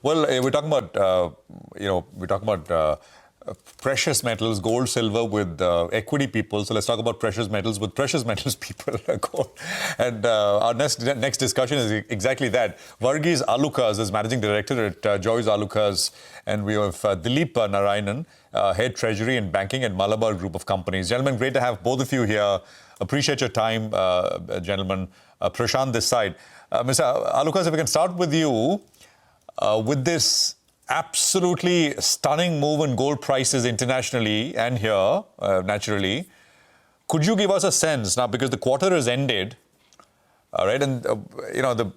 Well, we're talking about, precious metals, gold, silver with equity people. So let's talk about precious metals with precious metals people. Gold. And our next discussion is exactly that. Varghese Alukkas is Managing Director at Joyce Alukkas. And we have Dileep Narayanan, Head Treasury and Banking at Malabar Group of Companies. Gentlemen, great to have both of you here. Appreciate your time, gentlemen. Prashant this side. Mr. Alukkas, if we can start with you, with this absolutely stunning move in gold prices internationally and here, naturally, could you give us a sense now, because the quarter has ended, all right, and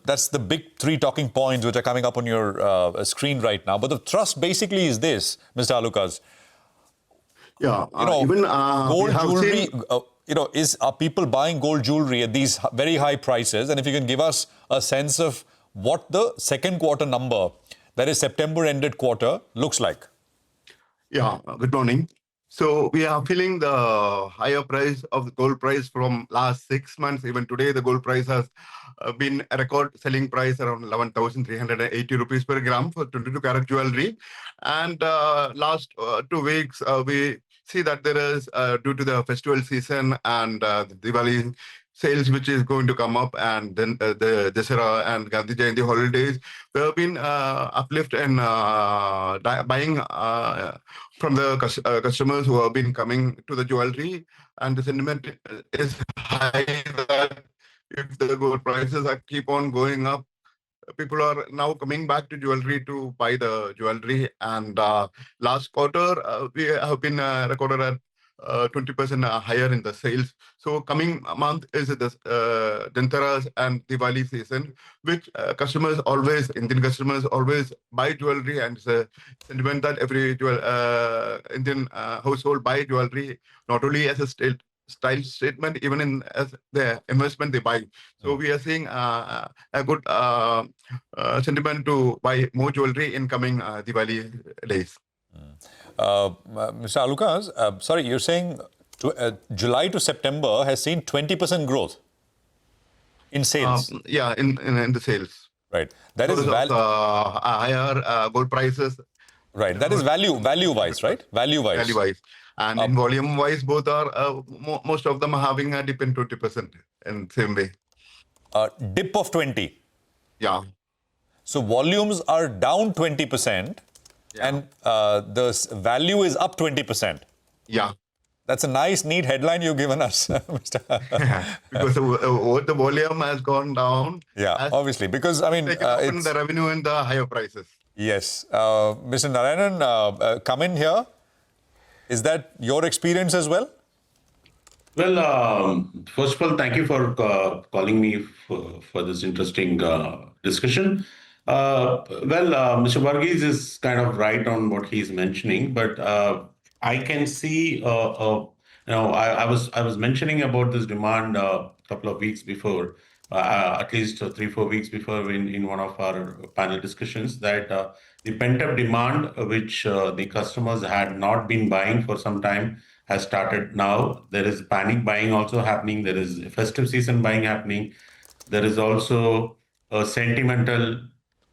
that's the big three talking points which are coming up on your screen right now. But the thrust basically is this, Mr. Alukkas. Yeah, gold jewelry. Are people buying gold jewelry at these very high prices? And if you can give us a sense of what the second quarter number, that is September ended quarter, looks like. Yeah, good morning. So we are feeling the higher price of the gold price from last 6 months. Even today, the gold price has been a record selling price around 11,380 rupees per gram for 22 karat jewelry. And last 2 weeks, we see that there is, due to the festival season and the Diwali sales which is going to come up, and then the Dasara and Gandhi Jayanti holidays, there have been uplift in buying from the customers who have been coming to the jewelry, and the sentiment is high that if the gold prices keep on going up, people are now coming back to jewelry to buy the jewelry. And last quarter, we have been recorded at 20% higher in the sales. So coming month is the Dhanteras and Diwali season, which Indian customers always buy jewelry, and it's a sentiment that every Indian household buy jewelry, not only as a style statement, even as the investment they buy. So we are seeing a good sentiment to buy more jewelry in coming Diwali days. Mr. Alukkas, sorry, you're saying July to September has seen 20% growth in sales? In the sales. Right. That is higher gold prices. Right. That is value-wise, right? Value-wise. Value-wise. And in volume-wise, both are, most of them are having a dip in 20% in same way. Dip of 20? Yeah. So volumes are down 20%, and the value is up 20%. Yeah. That's a nice, neat headline you've given us, Mr. Because the volume has gone down. Yeah, obviously. Because, I mean, it's the revenue and the higher prices. Yes. Mr. Narayanan, come in here. Is that your experience as well? Well, first of all, thank you for calling me for this interesting discussion. Mr. Varghese is kind of right on what he's mentioning, but I can see, I was mentioning about this demand a couple of weeks before, at least 3-4 weeks before in one of our panel discussions, that the pent-up demand, which the customers had not been buying for some time, has started now. There is panic buying also happening. There is festive season buying happening. There is also a sentimental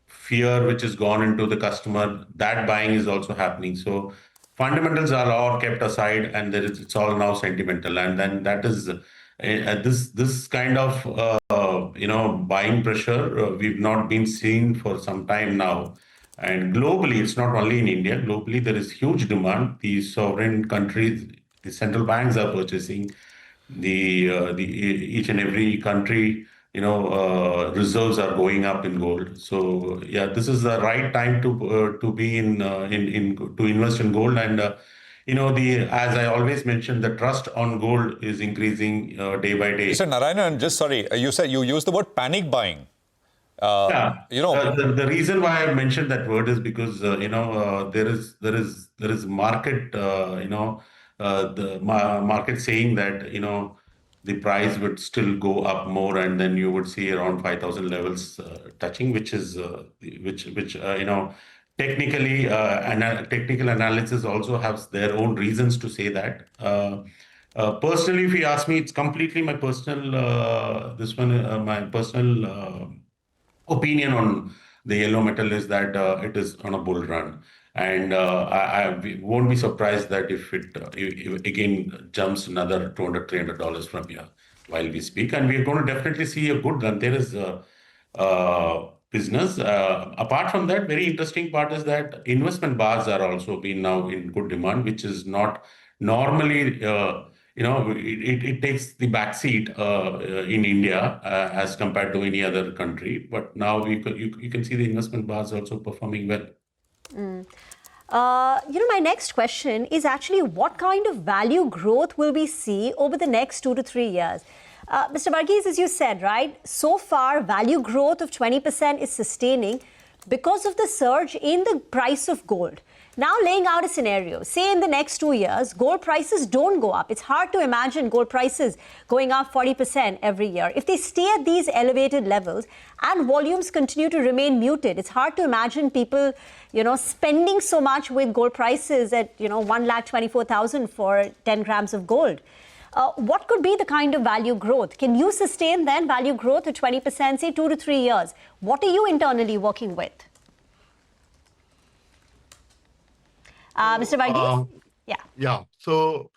fear which has gone into the customer. That buying is also happening. So fundamentals are all kept aside, and it's all now sentimental. And then that is this kind of buying pressure we've not been seeing for some time now. And globally, it's not only in India. Globally, there is huge demand. The sovereign countries, the central banks are purchasing. Each and every country, reserves are going up in gold. So yeah, this is the right time to be to invest in gold. And as I always mention, the trust on gold is increasing day by day. Mr. Narayanan, just sorry, you said you used the word panic buying. The reason why I mentioned that word is because there is market the market saying that the price would still go up more, and then you would see around 5,000 levels touching, which technically technical analysis also has their own reasons to say that. Personally, if you ask me, it's completely my personal my personal opinion on the yellow metal is that it is on a bull run. And I won't be surprised that if it again jumps another $200, $300 from here while we speak. And we're going to definitely see a good run. There is business. Apart from that, very interesting part is that investment bars are also been now in good demand, which is not normally, it takes the back seat in India as compared to any other country. But now you can see the investment bars also performing well. My next question is actually what kind of value growth will we see over the next 2 to 3 years? Mr. Varghese, as you said, right, so far value growth of 20% is sustaining because of the surge in the price of gold. Now laying out a scenario, say in the next 2 years, gold prices don't go up. It's hard to imagine gold prices going up 40% every year. If they stay at these elevated levels and volumes continue to remain muted, it's hard to imagine people, spending so much with gold prices at, 1,24,000 for 10 grams of gold. What could be the kind of value growth? Can you sustain then value growth of 20%, say 2 to 3 years? What are you internally working with? Mr. Varghese? Yeah. So,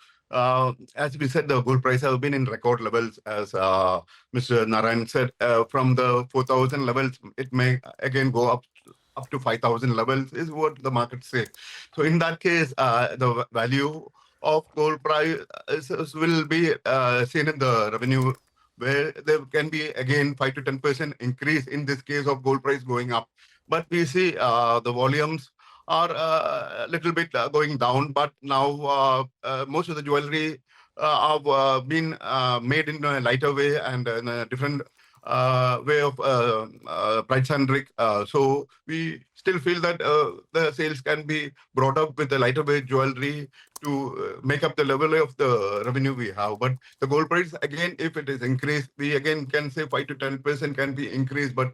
as we said, the gold price has been in record levels, as Mr. Narayanan said. From the 4,000 levels, it may again go up to 5,000 levels, is what the market say. So, in that case, the value of gold price will be seen in the revenue, where there can be again 5 to 10% increase in this case of gold price going up. But we see the volumes are a little bit going down, but now most of the jewelry have been made in a lighter way and in a different way of price and rig. So we still feel that the sales can be brought up with the lighter weight jewelry to make up the level of the revenue we have. But the gold price, again, if it is increased, we again can say 5 to 10% can be increased, but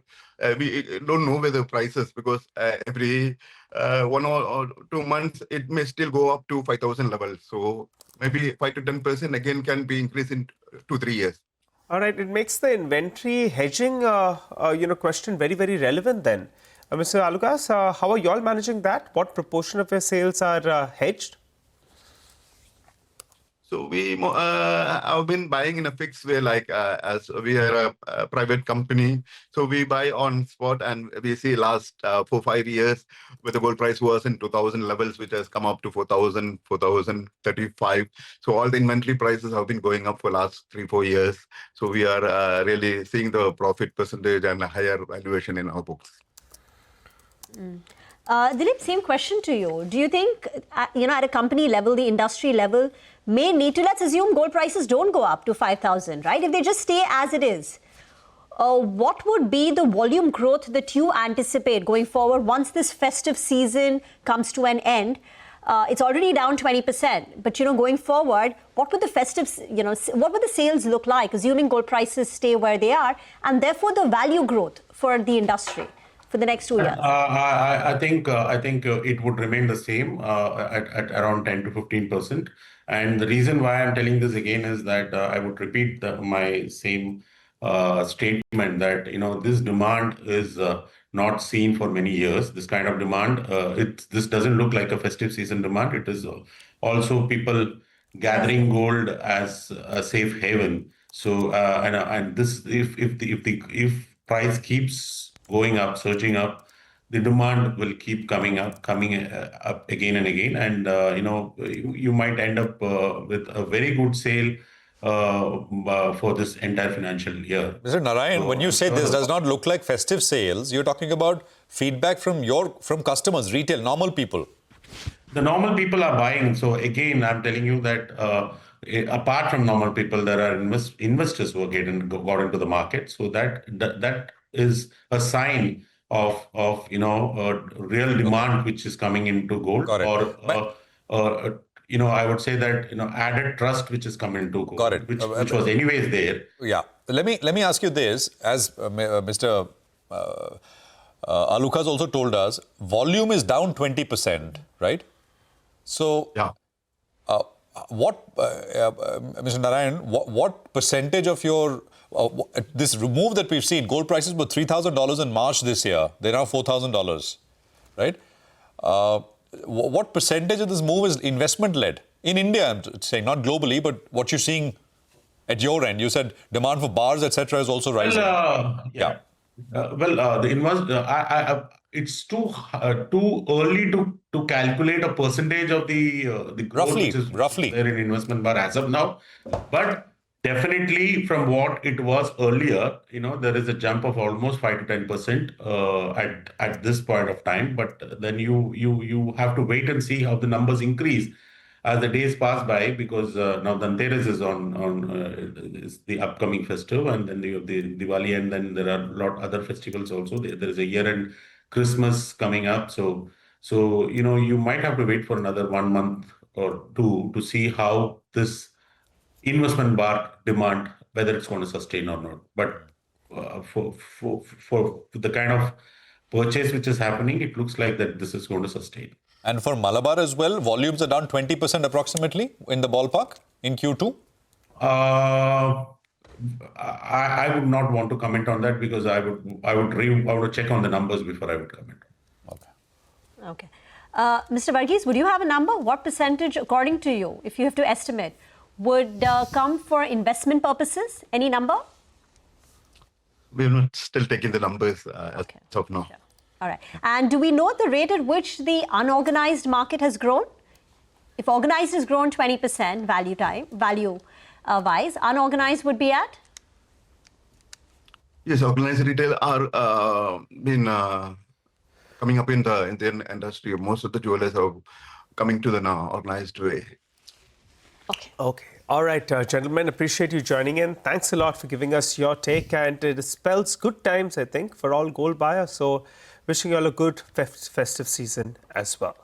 we don't know where the prices, because every 1 or 2 months, it may still go up to 5,000 levels. So maybe 5 to 10% again can be increased in 2 3 years. All right, it makes the inventory hedging, question very, very relevant then. Mr. Alukkas, how are you all managing that? What proportion of your sales are hedged? So we have been buying in a fixed way, like as we are a private company. So we buy on spot, and we see last 4 5 years where the gold price was in 2,000 levels, which has come up to 4,000, 4,035. So all the inventory prices have been going up for last 3 4 years. So we are really seeing the profit percentage and a higher valuation in our books. Dileep, same question to you. Do you think, at a company level, the industry level, may need to, let's assume gold prices don't go up to 5,000, right? If they just stay as it is, what would be the volume growth that you anticipate going forward once this festive season comes to an end? It's already down 20%, but going forward, what would the what would the sales look like, assuming gold prices stay where they are, and therefore the value growth for the industry for the next 2 years? I think it would remain the same at around 10 to 15%. And the reason why I'm telling this again is that I would repeat my same statement that this demand is not seen for many years. This kind of demand, this doesn't look like a festive season demand. It is also people gathering gold as a safe haven. So and this if price keeps going up, surging up, the demand will keep coming up again and again, and you might end up with a very good sale for this entire financial year. Mr. Narayan, when you say this does not look like festive sales, you're talking about feedback from customers, retail, normal people. The normal people are buying. So again, I'm telling you that apart from normal people, there are investors who are got into the market. So that is a sign of real demand which is coming into gold. Got it. Or I would say that added trust which is coming into gold. Got it. Which was anyways there. Yeah. Let me ask you this, as Mr. Alukkas also told us, volume is down 20%, right? So, yeah. Mr. Narayan, what percentage of your This move that we've seen, gold prices were $3,000 in March this year. They're now $4,000, right? What percentage of this move is investment-led? In India, I'm saying, not globally, but what you're seeing at your end. You said demand for bars, etc., is also rising. Yeah. It's too early to calculate a percentage of the growth which is Roughly. there in investment bar as of now. But definitely from what it was earlier, there is a jump of almost 5 to 10% at this point of time. But then you have to wait and see how the numbers increase as the days pass by, because now Dhanteras is is the upcoming festive, and then you have the Diwali, and then there are a lot other festivals also. There is a year-end Christmas coming up, so you might have to wait for another 1 month or two to see how this investment bar demand, whether it's going to sustain or not. But for the kind of purchase which is happening, it looks like that this is going to sustain. And for Malabar as well, volumes are down 20% approximately in the ballpark in Q2? I would not want to comment on that, because I would check on the numbers before I would comment. Okay. Mr. Varghese, would you have a number? What percentage, according to you, if you have to estimate, would come for investment purposes? Any number? We're not still taking the numbers as of now. Sure. All right. And do we know the rate at which the unorganized market has grown? If organized has grown 20% value-wise, unorganized would be at? Yes, organized retail are coming up in the Indian industry. Most of the jewelers are coming to the now organized way. Okay. All right, gentlemen, appreciate you joining in. Thanks a lot for giving us your take. And it spells good times, I think, for all gold buyers. So wishing you all a good festive season as well.